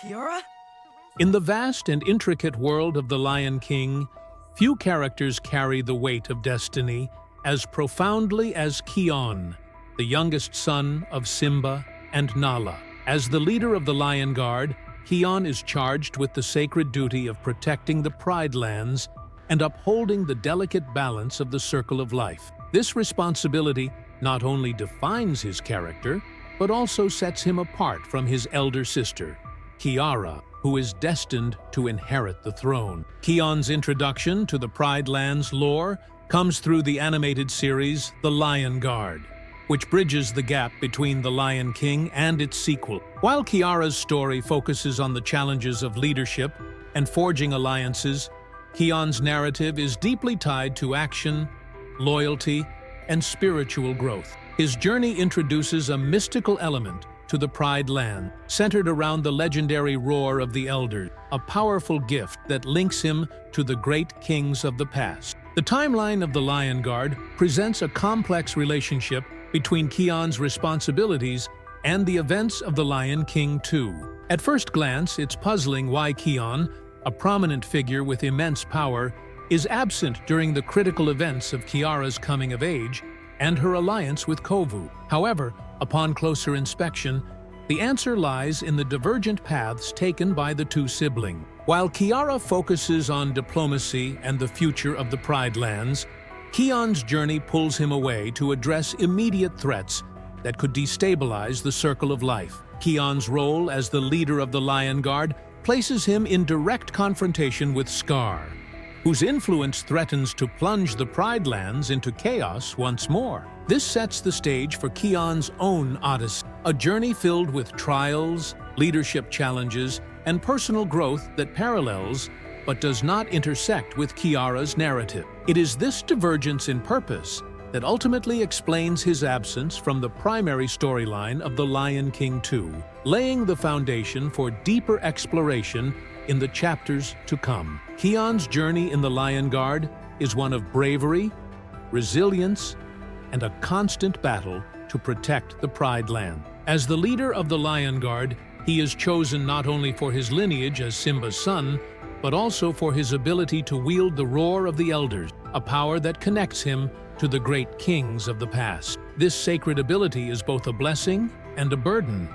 Kiora? In the vast and intricate world of the Lion King, few characters carry the weight of destiny as profoundly as Kion, the youngest son of Simba and Nala. As the leader of the Lion Guard, Kion is charged with the sacred duty of protecting the Pride Lands and upholding the delicate balance of the circle of life. This responsibility not only defines his character, but also sets him apart from his elder sister, Kiara, who is destined to inherit the throne. Kion's introduction to the Pride Lands lore comes through the animated series The Lion Guard, which bridges the gap between The Lion King and its sequel. While Kiara's story focuses on the challenges of leadership and forging alliances, Kion's narrative is deeply tied to action, loyalty, and spiritual growth. His journey introduces a mystical element to the Pride Land, centered around the legendary roar of the Elders, a powerful gift that links him to the great kings of the past. The timeline of the Lion Guard presents a complex relationship between Kion's responsibilities and the events of The Lion King 2. At first glance, it's puzzling why Kion, a prominent figure with immense power, is absent during the critical events of Kiara's coming of age and her alliance with Kovu. However, upon closer inspection, the answer lies in the divergent paths taken by the two siblings. While Kiara focuses on diplomacy and the future of the Pride Lands, Kion's journey pulls him away to address immediate threats that could destabilize the circle of life. Kion's role as the leader of the Lion Guard places him in direct confrontation with Scar, whose influence threatens to plunge the Pride Lands into chaos once more. This sets the stage for Kion's own odyssey, a journey filled with trials, leadership challenges, and personal growth that parallels but does not intersect with Kiara's narrative. It is this divergence in purpose that ultimately explains his absence from the primary storyline of The Lion King 2, laying the foundation for deeper exploration in the chapters to come. Kion's journey in the Lion Guard is one of bravery, resilience, and a constant battle to protect the Pride Land. As the leader of the Lion Guard, he is chosen not only for his lineage as Simba's son, but also for his ability to wield the roar of the Elders, a power that connects him to the great kings of the past. This sacred ability is both a blessing and a burden,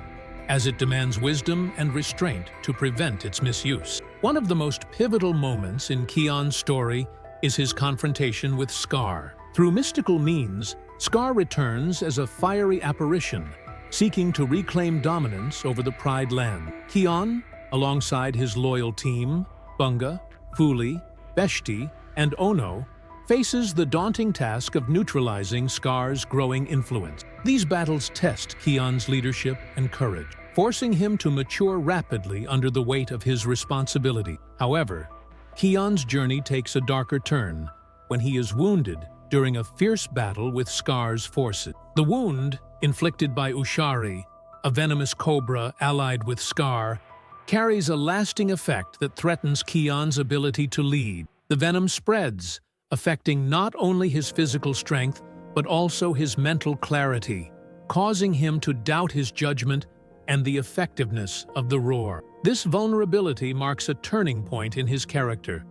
as it demands wisdom and restraint to prevent its misuse. One of the most pivotal moments in Kion's story is his confrontation with Scar. Through mystical means, Scar returns as a fiery apparition, seeking to reclaim dominance over the Pride Land. Kion, alongside his loyal team, Bunga, Fuli, Beshti, and Ono, faces the daunting task of neutralizing Scar's growing influence. These battles test Kion's leadership and courage, forcing him to mature rapidly under the weight of his responsibility. However, Kion's journey takes a darker turn when he is wounded during a fierce battle with Scar's forces. The wound, inflicted by Ushari, a venomous cobra allied with Scar, carries a lasting effect that threatens Kion's ability to lead. The venom spreads, affecting not only his physical strength, but also his mental clarity, causing him to doubt his judgment and the effectiveness of the roar. This vulnerability marks a turning point in his character,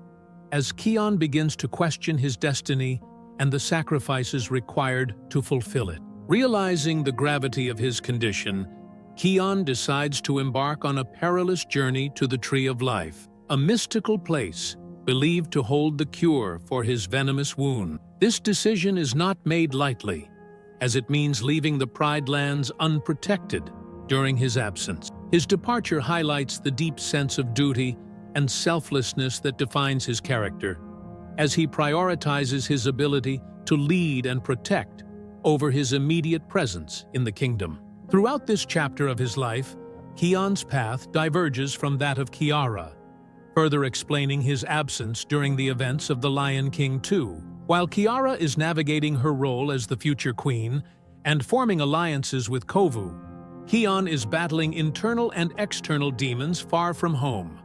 as Kion begins to question his destiny and the sacrifices required to fulfill it. Realizing the gravity of his condition, Kion decides to embark on a perilous journey to the Tree of Life, a mystical place believed to hold the cure for his venomous wound. This decision is not made lightly, as it means leaving the Pride Lands unprotected during his absence. His departure highlights the deep sense of duty and selflessness that defines his character, as he prioritizes his ability to lead and protect over his immediate presence in the kingdom. Throughout this chapter of his life, Kion's path diverges from that of Kiara, further explaining his absence during the events of The Lion King 2. While Kiara is navigating her role as the future queen and forming alliances with Kovu, Kion is battling internal and external demons far from home,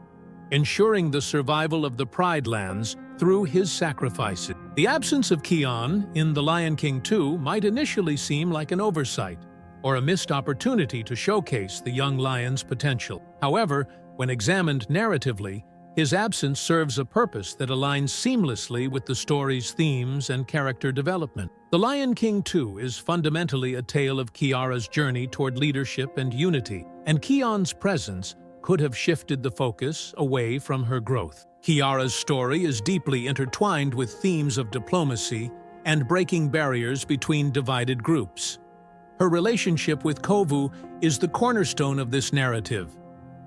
ensuring the survival of the Pride Lands through his sacrifices. The absence of Kion in The Lion King 2 might initially seem like an oversight, or a missed opportunity to showcase the young lion's potential. However, When examined narratively, his absence serves a purpose that aligns seamlessly with the story's themes and character development. The Lion King 2 is fundamentally a tale of Kiara's journey toward leadership and unity, and Kion's presence could have shifted the focus away from her growth. Kiara's story is deeply intertwined with themes of diplomacy and breaking barriers between divided groups. Her relationship with Kovu is the cornerstone of this narrative,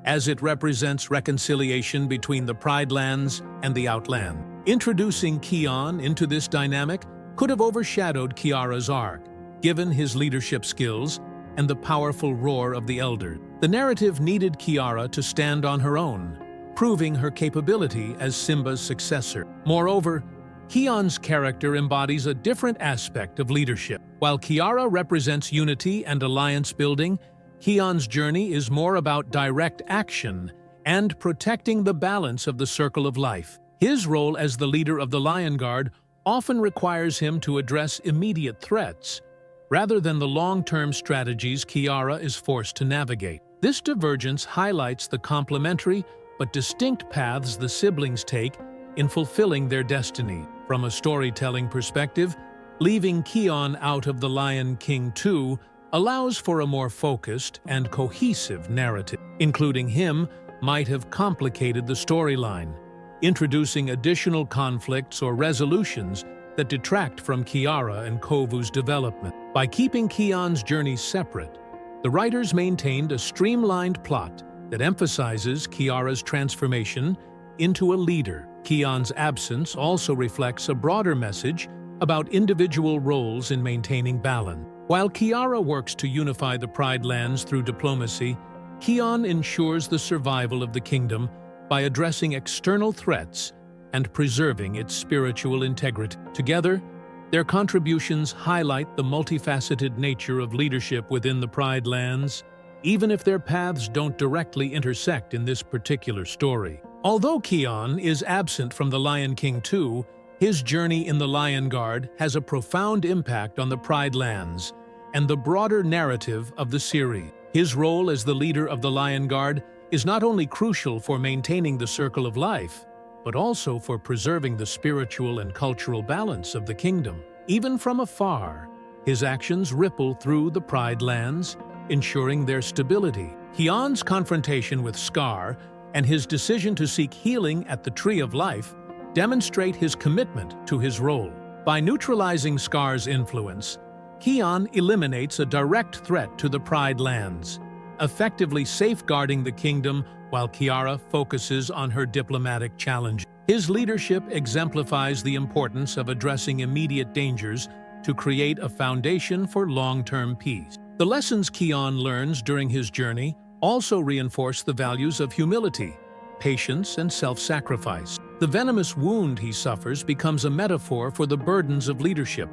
as it represents reconciliation between the Pride Lands and the Outland. Introducing Kion into this dynamic could have overshadowed Kiara's arc, given his leadership skills and the powerful roar of the Elder. The narrative needed Kiara to stand on her own, proving her capability as Simba's successor. Moreover, Kion's character embodies a different aspect of leadership. While Kiara represents unity and alliance building, Kion's journey is more about direct action and protecting the balance of the circle of life. His role as the leader of the Lion Guard often requires him to address immediate threats, rather than the long-term strategies Kiara is forced to navigate. This divergence highlights the complementary but distinct paths the siblings take in fulfilling their destiny. From a storytelling perspective, leaving Kion out of The Lion King 2 allows for a more focused and cohesive narrative. Including him might have complicated the storyline, introducing additional conflicts or resolutions that detract from Kiara and Kovu's development. By keeping Kion's journey separate, the writers maintained a streamlined plot that emphasizes Kiara's transformation into a leader. Kion's absence also reflects a broader message about individual roles in maintaining balance. While Kiara works to unify the Pride Lands through diplomacy, Kion ensures the survival of the kingdom by addressing external threats and preserving its spiritual integrity. Together, their contributions highlight the multifaceted nature of leadership within the Pride Lands, even if their paths don't directly intersect in this particular story. Although Kion is absent from The Lion King 2, his journey in the Lion Guard has a profound impact on the Pride Lands and the broader narrative of the series. His role as the leader of the Lion Guard is not only crucial for maintaining the circle of life, but also for preserving the spiritual and cultural balance of the kingdom. Even from afar, his actions ripple through the Pride Lands, ensuring their stability. Kion's confrontation with Scar and his decision to seek healing at the Tree of Life demonstrate his commitment to his role. By neutralizing Scar's influence, Kion eliminates a direct threat to the Pride Lands, effectively safeguarding the kingdom while Kiara focuses on her diplomatic challenge. His leadership exemplifies the importance of addressing immediate dangers to create a foundation for long-term peace. The lessons Kion learns during his journey also reinforce the values of humility, patience, and self-sacrifice. The venomous wound he suffers becomes a metaphor for the burdens of leadership,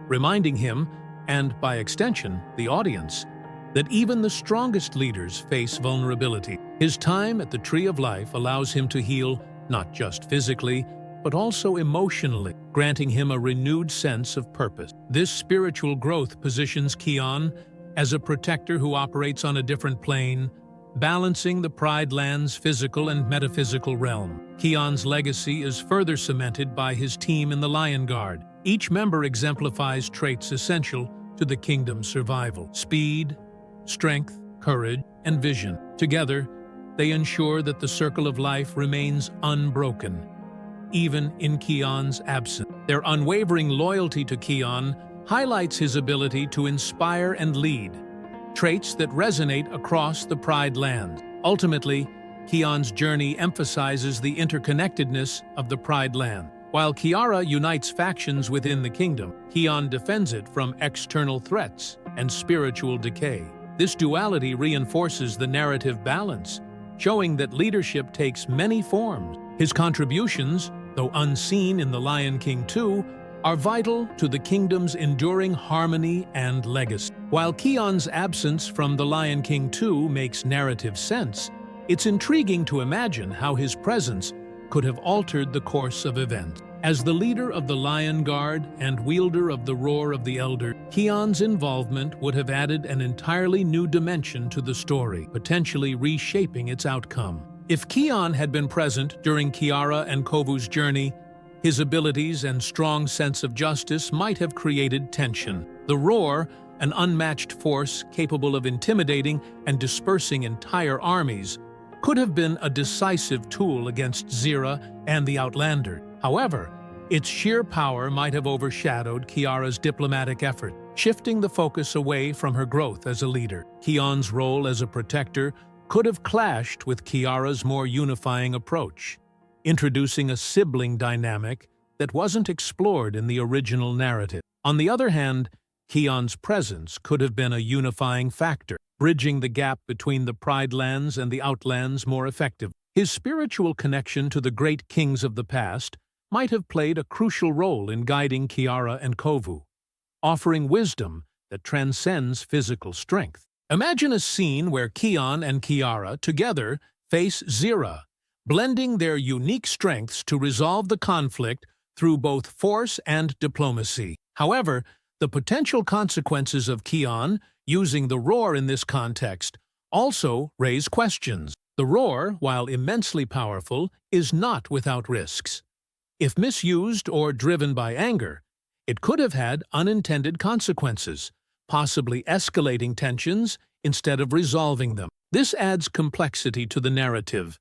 reminding him, and by extension, the audience, that even the strongest leaders face vulnerability. His time at the Tree of Life allows him to heal not just physically, but also emotionally, granting him a renewed sense of purpose. This spiritual growth positions Kion as a protector who operates on a different plane, balancing the Pride Lands' physical and metaphysical realm. Kion's legacy is further cemented by his team in the Lion Guard. Each member exemplifies traits essential to the kingdom's survival: speed, strength, courage, and vision. Together, they ensure that the circle of life remains unbroken, even in Kion's absence. Their unwavering loyalty to Kion highlights his ability to inspire and lead, traits that resonate across the Pride Land. Ultimately, Kion's journey emphasizes the interconnectedness of the Pride Land. While Kiara unites factions within the kingdom, Kion defends it from external threats and spiritual decay. This duality reinforces the narrative balance, showing that leadership takes many forms. His contributions, though unseen in The Lion King 2, are vital to the kingdom's enduring harmony and legacy. While Kion's absence from The Lion King 2 makes narrative sense, it's intriguing to imagine how his presence could have altered the course of events. As the leader of the Lion Guard and wielder of the Roar of the Elder, Kion's involvement would have added an entirely new dimension to the story, potentially reshaping its outcome. If Kion had been present during Kiara and Kovu's journey, his abilities and strong sense of justice might have created tension. The roar, an unmatched force capable of intimidating and dispersing entire armies, could have been a decisive tool against Zira and the Outlander. However, its sheer power might have overshadowed Kiara's diplomatic effort, shifting the focus away from her growth as a leader. Kion's role as a protector could have clashed with Kiara's more unifying approach, introducing a sibling dynamic that wasn't explored in the original narrative. On the other hand, Kion's presence could have been a unifying factor, bridging the gap between the Pride Lands and the Outlands more effectively. His spiritual connection to the great kings of the past might have played a crucial role in guiding Kiara and Kovu, offering wisdom that transcends physical strength. Imagine a scene where Kion and Kiara together face Zira, blending their unique strengths to resolve the conflict through both force and diplomacy. However, the potential consequences of Kion using the roar in this context also raise questions. The roar, while immensely powerful, is not without risks. If misused or driven by anger, it could have had unintended consequences, possibly escalating tensions instead of resolving them. This adds complexity to the narrative,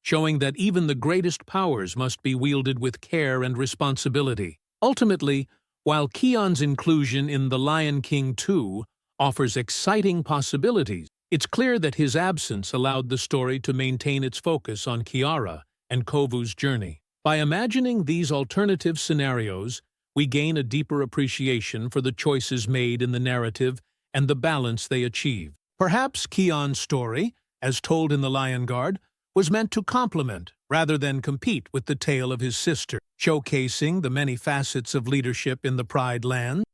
showing that even the greatest powers must be wielded with care and responsibility. Ultimately, while Kion's inclusion in The Lion King 2 offers exciting possibilities, it's clear that his absence allowed the story to maintain its focus on Kiara and Kovu's journey. By imagining these alternative scenarios, we gain a deeper appreciation for the choices made in the narrative and the balance they achieve. Perhaps Kion's story, as told in The Lion Guard, was meant to complement rather than compete with the tale of his sister, showcasing the many facets of leadership in the Pride Lands.